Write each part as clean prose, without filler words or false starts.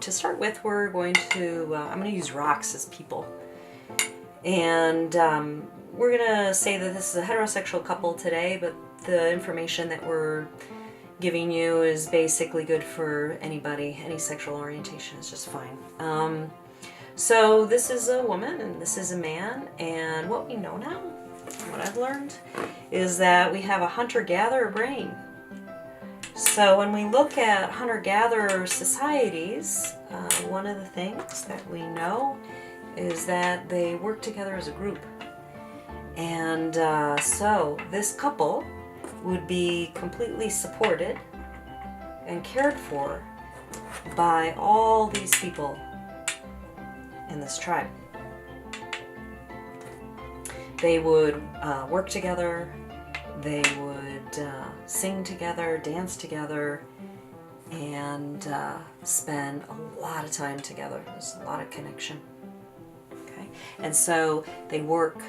to start with, we're going to, I'm going to use rocks as people. And we're going to say that this is a heterosexual couple today, but the information that we're giving you is basically good for anybody. Any sexual orientation is just fine. So this is a woman and this is a man, and what we know now, what I've learned, is that we have a hunter-gatherer brain. So when we look at hunter-gatherer societies, one of the things that we know is that they work together as a group. And so this couple would be completely supported and cared for by all these people in this tribe. They would work together, they would sing together, dance together, and spend a lot of time together. There's a lot of connection. Okay? And so they work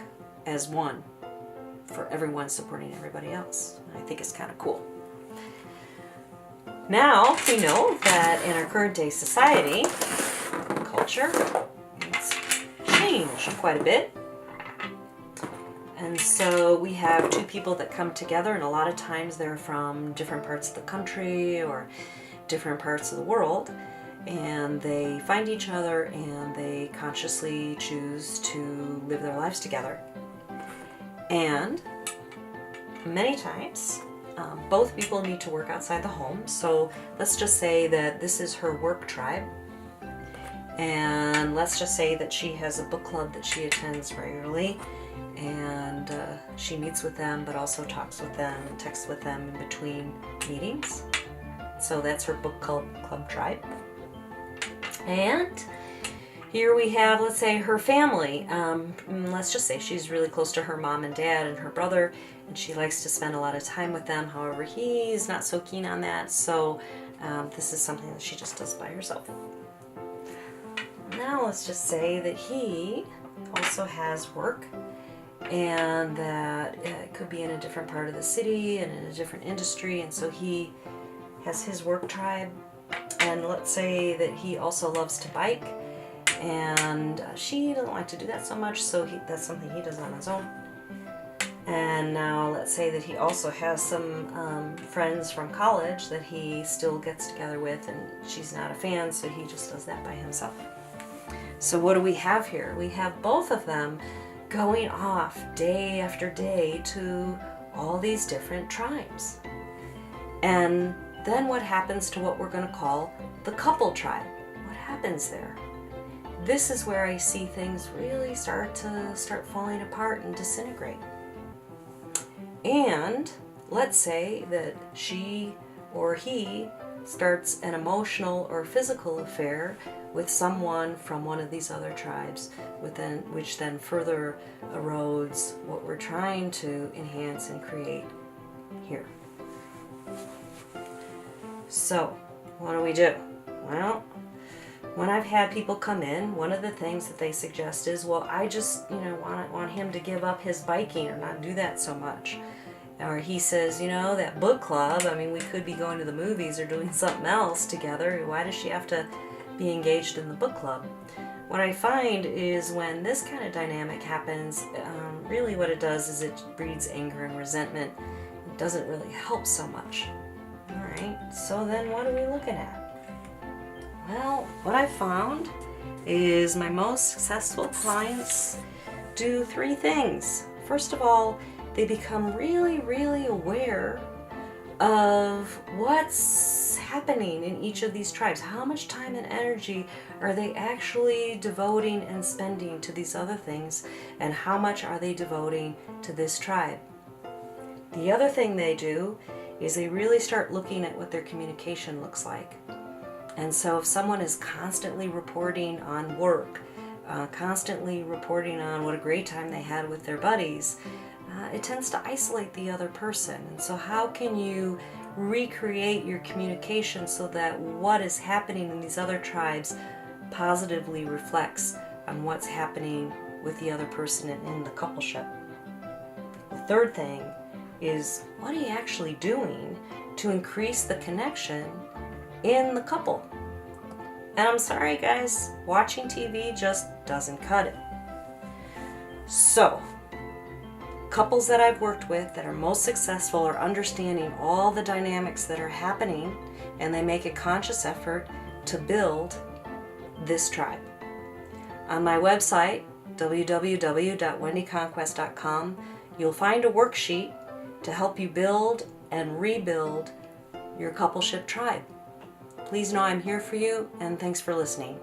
as one, for everyone supporting everybody else. I think it's kind of cool. Now we know that in our current day society, culture, it's changed quite a bit. And so we have two people that come together, and a lot of times they're from different parts of the country or different parts of the world, and they find each other and they consciously choose to live their lives together. And many times, both people need to work outside the home. So let's just say that this is her work tribe. And let's just say that she has a book club that she attends regularly. And she meets with them, but also talks with them and texts with them in between meetings. So that's her book club tribe. And here we have, let's say, her family. Let's just say she's really close to her mom and dad and her brother, and she likes to spend a lot of time with them. However, he's not so keen on that, so this is something that she just does by herself. Now let's just say that he also has work, and that it could be in a different part of the city and in a different industry, and so he has his work tribe. And let's say that he also loves to bike, and she doesn't like to do that so much, so that's something he does on his own. And now let's say that he also has some friends from college that he still gets together with, and she's not a fan, so he just does that by himself. So what do we have here? We have both of them going off day after day to all these different tribes. And then what happens to what we're going to call the couple tribe? What happens there? This is where I see things really start falling apart and disintegrate. And let's say that she or he starts an emotional or physical affair with someone from one of these other tribes, which then further erodes what we're trying to enhance and create here. So, what do we do? Well, when I've had people come in, one of the things that they suggest is, well, I just, want him to give up his biking or not do that so much. Or he says, that book club, we could be going to the movies or doing something else together. Why does she have to be engaged in the book club? What I find is when this kind of dynamic happens, really what it does is it breeds anger and resentment. It doesn't really help so much. Alright, so then what are we looking at? Well, what I found is my most successful clients do three things. First of all, they become really, really aware of what's happening in each of these tribes. How much time and energy are they actually devoting and spending to these other things, and how much are they devoting to this tribe? The other thing they do is they really start looking at what their communication looks like. And so if someone is constantly reporting on work, constantly reporting on what a great time they had with their buddies, it tends to isolate the other person. And so how can you recreate your communication so that what is happening in these other tribes positively reflects on what's happening with the other person in the coupleship? The third thing is, what are you actually doing to increase the connection in the couple? And I'm sorry, guys, watching TV just doesn't cut it. So, couples that I've worked with that are most successful are understanding all the dynamics that are happening, and they make a conscious effort to build this tribe. On my website, www.wendyconquest.com, you'll find a worksheet to help you build and rebuild your coupleship tribe. Please know I'm here for you, and thanks for listening.